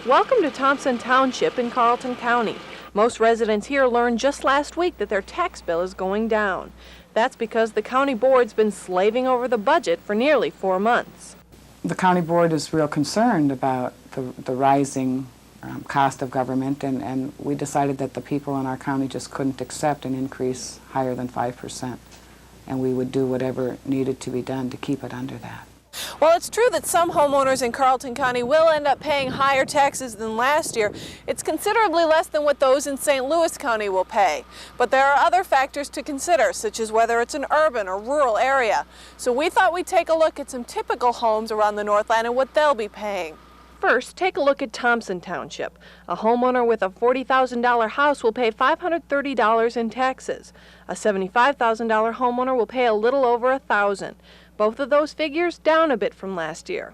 Welcome to Thompson Township in Carlton County. Most residents here learned just last week that their tax bill is going down. That's because the county board's been slaving over the budget for nearly 4 months. The county board is real concerned about the rising cost of government, and we decided that the people in our county just couldn't accept an increase higher than 5%, and we would do whatever needed to be done to keep it under that. Well, it's true that some homeowners in Carlton County will end up paying higher taxes than last year. It's considerably less than what those in St. Louis County will pay. But there are other factors to consider, such as whether it's an urban or rural area. So we thought we'd take a look at some typical homes around the Northland and what they'll be paying. First, take a look at Thompson Township. A homeowner with a $40,000 house will pay $530 in taxes. A $75,000 homeowner will pay a little over $1,000. Both of those figures down a bit from last year.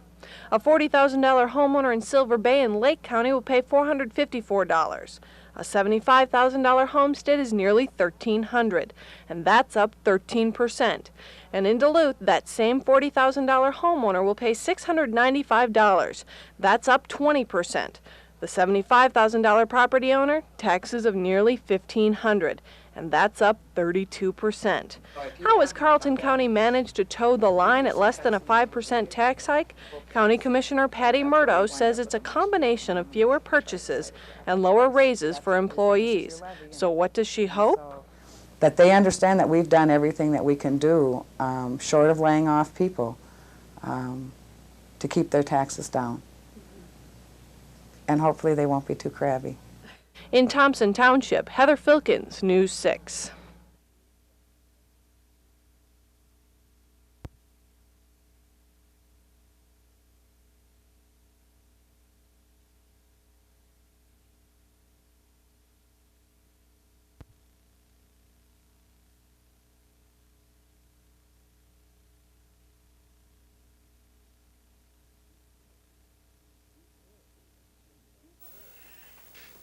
A $40,000 homeowner in Silver Bay and Lake County will pay $454. A $75,000 homestead is nearly $1,300, and that's up 13%. And in Duluth, that same $40,000 homeowner will pay $695. That's up 20%. The $75,000 property owner, taxes of nearly $1,500. And that's up 32%. How has Carlton County managed to toe the line at less than a 5% tax hike? County Commissioner Patty Murdo says it's a combination of fewer purchases and lower raises for employees. So what does she hope? That they understand that we've done everything that we can do, short of laying off people, to keep their taxes down. And hopefully they won't be too crabby. In Thompson Township, Heather Filkins, News 6.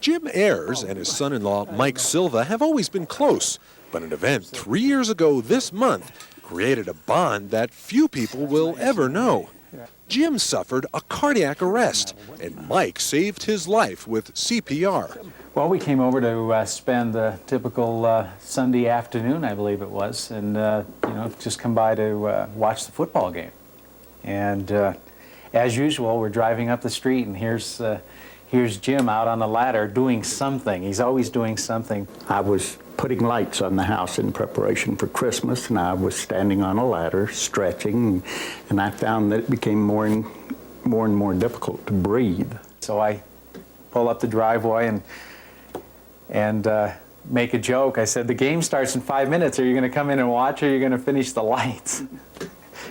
Jim Ayers and his son-in-law Mike Silva have always been close, but an event 3 years ago this month created a bond that few people will ever know. Jim suffered a cardiac arrest, and Mike saved his life with CPR. Well, we came over to spend the typical Sunday afternoon, I believe it was, and just come by to watch the football game. And as usual, we're driving up the street, and here's Jim out on the ladder doing something. He's always doing something. I was putting lights on the house in preparation for Christmas, and I was standing on a ladder, stretching, and I found that it became more and more difficult to breathe. So I pull up the driveway and make a joke. I said, "The game starts in 5 minutes. Are you going to come in and watch, or are you going to finish the lights?" He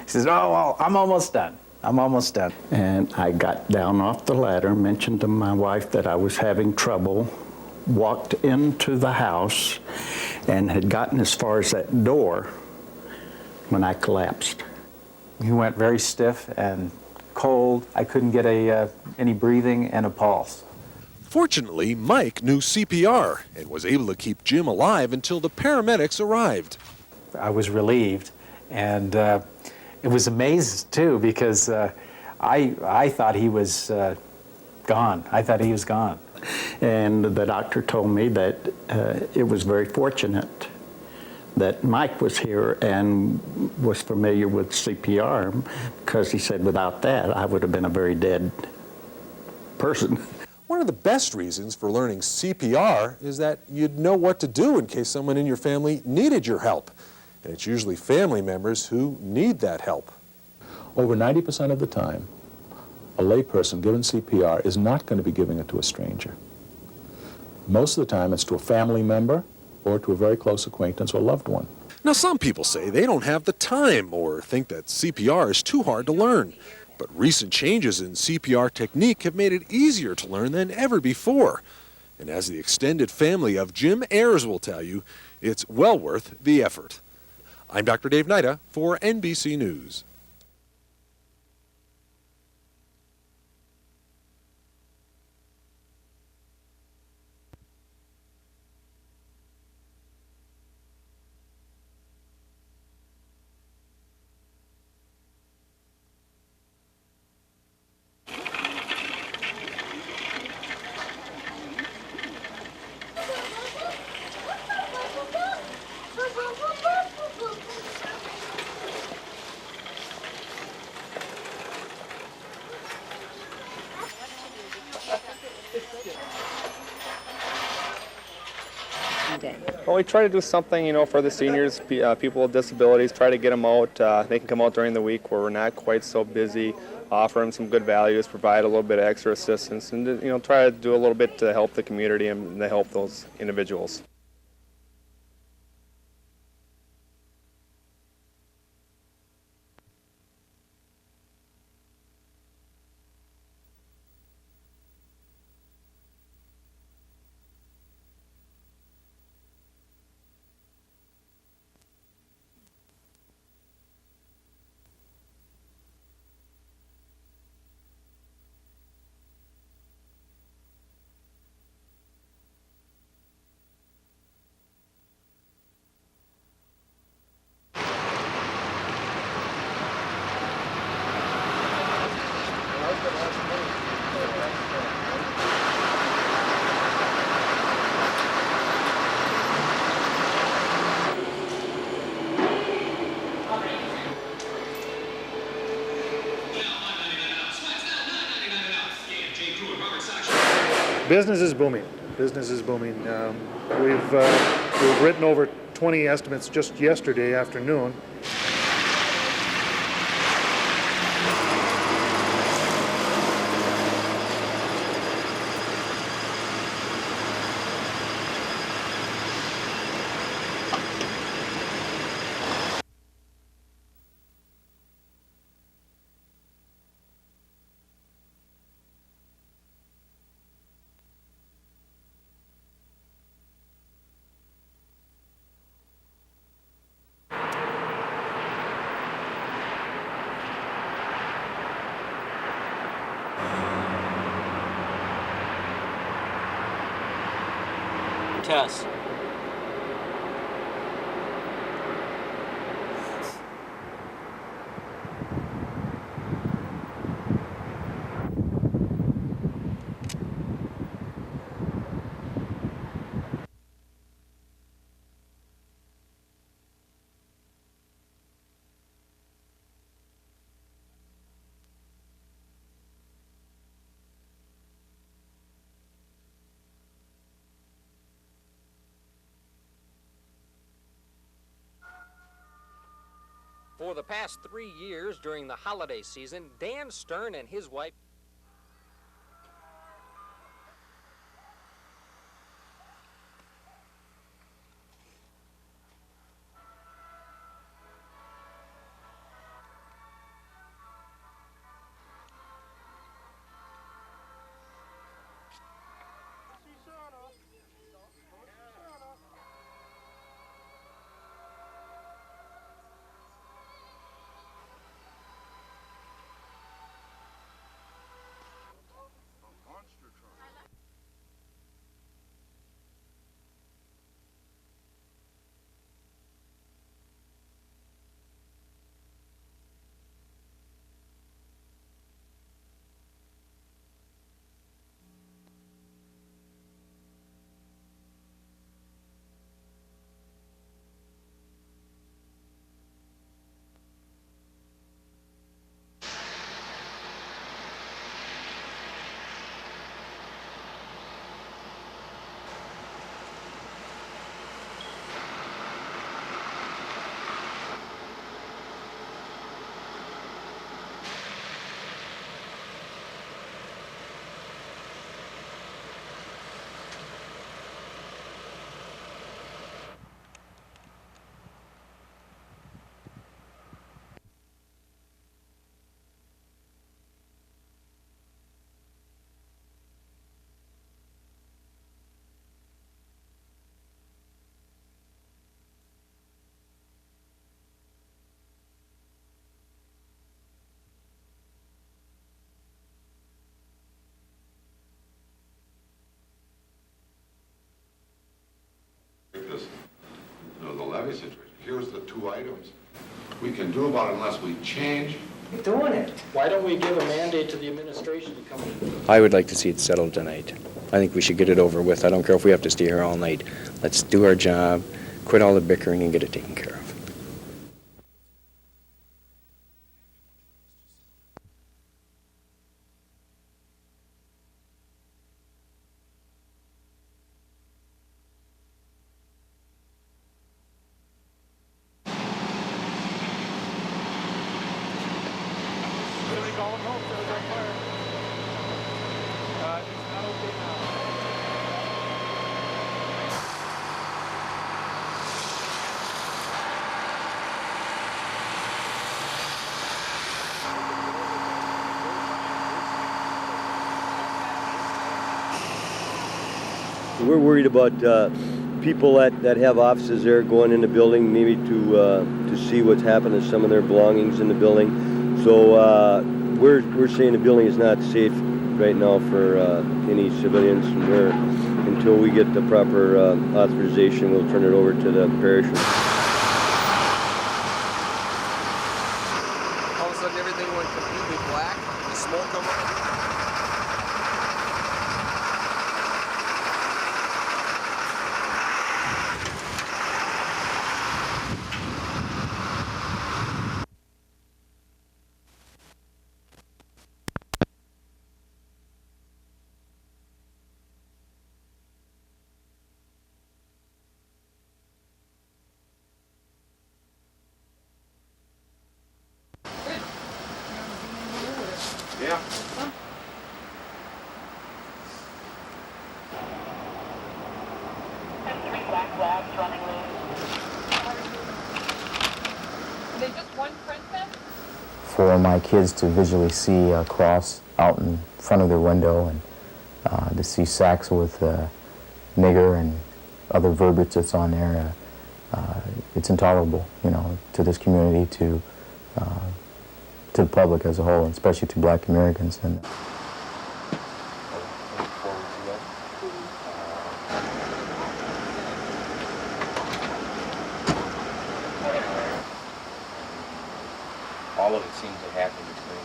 says, "Oh, well, I'm almost done. I'm almost done." And I got down off the ladder, mentioned to my wife that I was having trouble, walked into the house, and had gotten as far as that door when I collapsed. He went very stiff and cold. I couldn't get any breathing and a pulse. Fortunately, Mike knew CPR and was able to keep Jim alive until the paramedics arrived. I was relieved, and it was amazing, too, because I thought he was gone. I thought he was gone. And the doctor told me that it was very fortunate that Mike was here and was familiar with CPR, because he said without that, I would have been a very dead person. One of the best reasons for learning CPR is that you'd know what to do in case someone in your family needed your help. And it's usually family members who need that help. Over 90% of the time, a layperson given CPR is not going to be giving it to a stranger. Most of the time, it's to a family member or to a very close acquaintance or loved one. Now, some people say they don't have the time or think that CPR is too hard to learn. But recent changes in CPR technique have made it easier to learn than ever before. And as the extended family of Jim Ayers will tell you, it's well worth the effort. I'm Dr. Dave Nida for NBC News. day? Well, we try to do something, for the seniors, people with disabilities, try to get them out. They can come out during the week where we're not quite so busy, offer them some good values, provide a little bit of extra assistance, and, try to do a little bit to help the community and to help those individuals. Business is booming. Business is booming. We've written over 20 estimates just yesterday afternoon. Tess. For the past 3 years during the holiday season, Dan Stern and his wife This, the levy situation. Here's the two items we can do about it unless we change. doing it. Why don't we give a mandate to the administration to come in? I would like to see it settled tonight. I think we should get it over with. I don't care if we have to stay here all night. Let's do our job, quit all the bickering, and get it taken care of. We're worried about people that have offices there going in the building, maybe to see what's happened to some of their belongings in the building. So we're saying the building is not safe right now for any civilians. And until we get the proper authorization, we'll turn it over to the parish. All of a sudden, everything went completely black. The smoke come up. Yeah. Are they just one print then? For my kids to visually see a cross out in front of their window and to see sacks with nigger and other verbiage that's on there, it's intolerable, you know, to this community, to the public as a whole, and especially to Black Americans. And all of it seems to happen between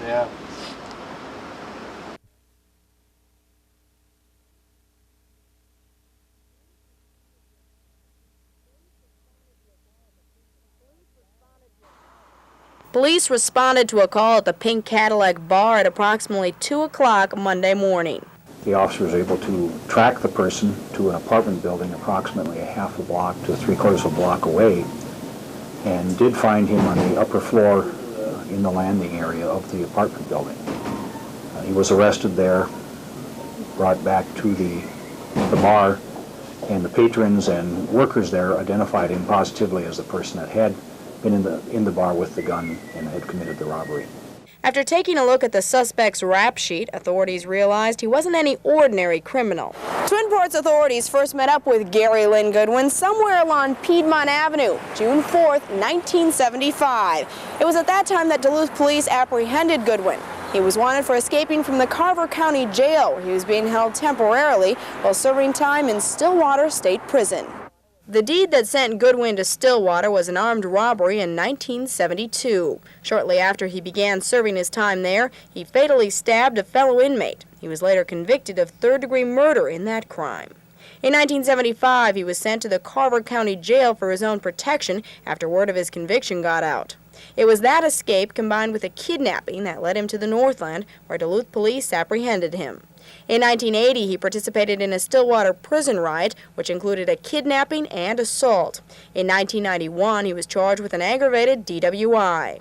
Yeah. Police responded to a call at the Pink Cadillac bar at approximately 2 o'clock Monday morning. The officer was able to track the person to an apartment building approximately a half a block to 3/4 of a block away, and did find him on the upper floor in the landing area of the apartment building. He was arrested there, brought back to the bar, and the patrons and workers there identified him positively as the person that had been in the bar with the gun and had committed the robbery. After taking a look at the suspect's rap sheet, authorities realized he wasn't any ordinary criminal. Twin Ports authorities first met up with Gary Lynn Goodwin somewhere along Piedmont Avenue, June 4th, 1975. It was at that time that Duluth police apprehended Goodwin. He was wanted for escaping from the Carver County Jail, where he was being held temporarily while serving time in Stillwater State Prison. The deed that sent Goodwin to Stillwater was an armed robbery in 1972. Shortly after he began serving his time there, he fatally stabbed a fellow inmate. He was later convicted of third-degree murder in that crime. In 1975, he was sent to the Carver County Jail for his own protection after word of his conviction got out. It was that escape combined with a kidnapping that led him to the Northland, where Duluth police apprehended him. In 1980, he participated in a Stillwater prison riot, which included a kidnapping and assault. In 1991, he was charged with an aggravated DWI.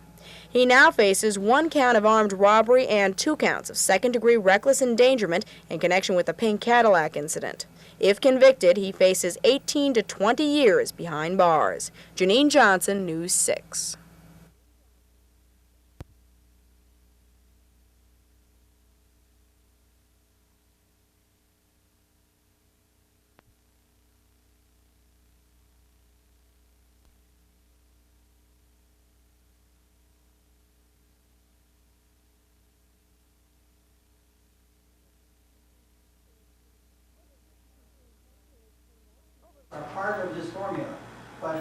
He now faces 1 count of armed robbery and 2 counts of second-degree reckless endangerment in connection with the Pink Cadillac incident. If convicted, he faces 18 to 20 years behind bars. Janine Johnson, News 6.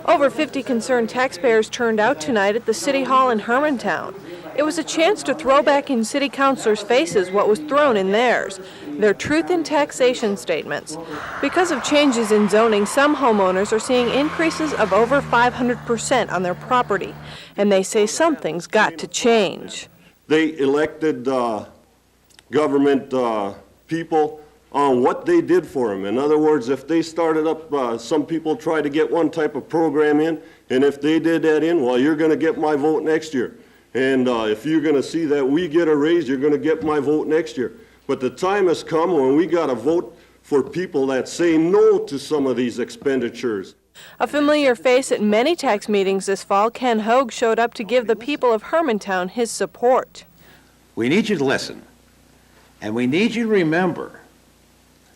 Over 50 concerned taxpayers turned out tonight at the City Hall in Hermantown. It was a chance to throw back in city councilors' faces what was thrown in theirs, their truth in taxation statements. Because of changes in zoning, some homeowners are seeing increases of over 500% on their property, and they say something's got to change. They elected government people on what they did for them. In other words, if they started up, some people try to get one type of program in, and if they did that in, well, you're going to get my vote next year. And if you're going to see that we get a raise, you're going to get my vote next year. But the time has come when we got to vote for people that say no to some of these expenditures. A familiar face at many tax meetings this fall, Ken Hogue showed up to give the people of Hermantown his support. We need you to listen, and we need you to remember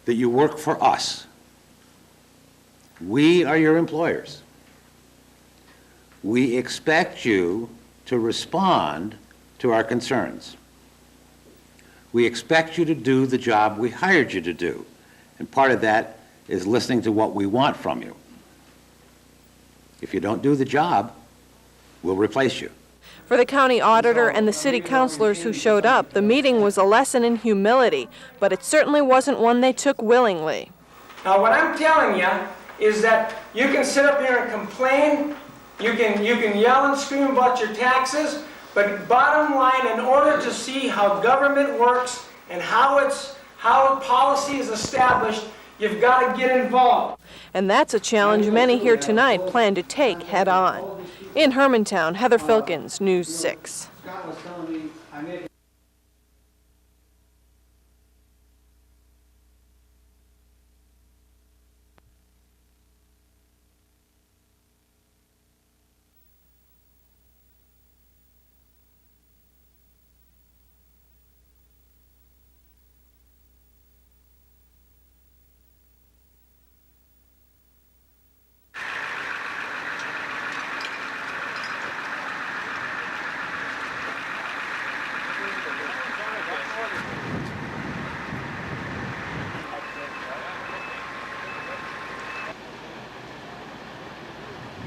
that you work for us. We are your employers. We expect you to respond to our concerns. We expect you to do the job we hired you to do, and part of that is listening to what we want from you. If you don't do the job, we'll replace you. For the county auditor and the city councilors who showed up, the meeting was a lesson in humility, but it certainly wasn't one they took willingly. Now what I'm telling you is that you can sit up here and complain, you can yell and scream about your taxes, but bottom line, in order to see how government works and how policy is established, you've got to get involved. And that's a challenge many here tonight plan to take head on. In Hermantown, Heather Filkins, News 6.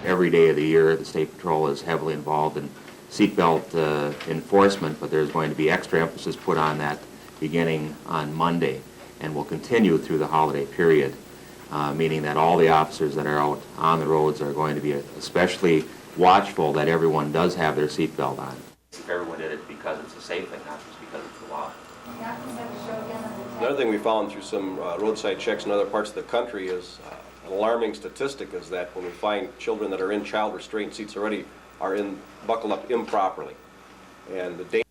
Every day of the year, the State Patrol is heavily involved in seatbelt enforcement, but there's going to be extra emphasis put on that beginning on Monday and will continue through the holiday period, meaning that all the officers that are out on the roads are going to be especially watchful that everyone does have their seatbelt on. If everyone did it because it's a safe thing, not just because it's the law. Another thing we found through some roadside checks in other parts of the country is an alarming statistic is that when we find children that are in child restraint seats already are buckled up improperly. And the danger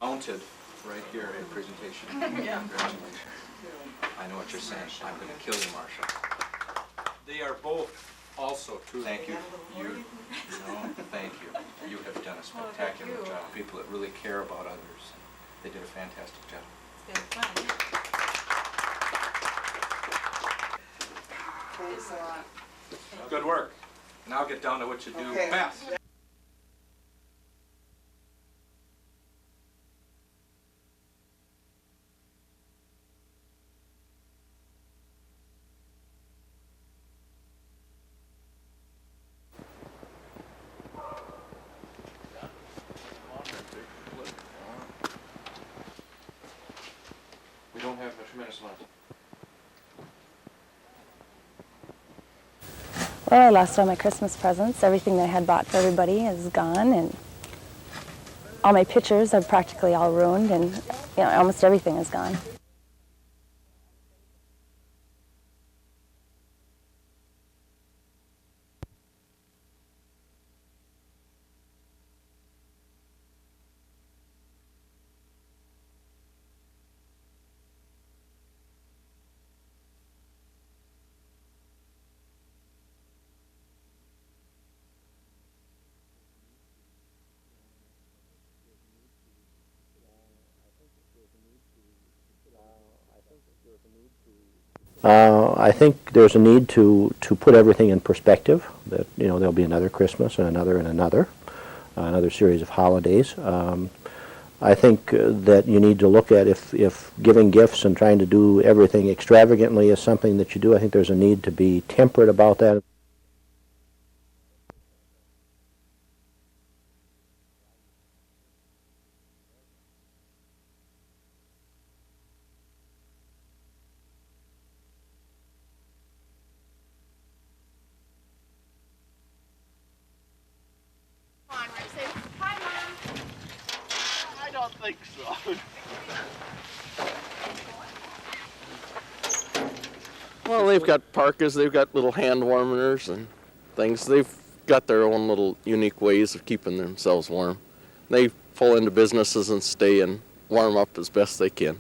mounted right here in presentation. Yeah. Congratulations. I know what you're saying. I'm going to kill you, Marshall. They are both also true. Thank you. Thank you. You have done a spectacular job. People that really care about others. They did a fantastic job. It's been fun. Thanks a lot. Good work. Now get down to what you do best. We don't have a tremendous amount. Well, I lost all my Christmas presents. Everything that I had bought for everybody is gone, and all my pictures are practically all ruined, and almost everything is gone. I think there's a need to put everything in perspective, that there'll be another Christmas and another series of holidays. I think that you need to look at if giving gifts and trying to do everything extravagantly is something that you do, I think there's a need to be temperate about that. think so. Well, they've got parkas, they've got little hand warmers and things. They've got their own little unique ways of keeping themselves warm. They pull into businesses and stay and warm up as best they can.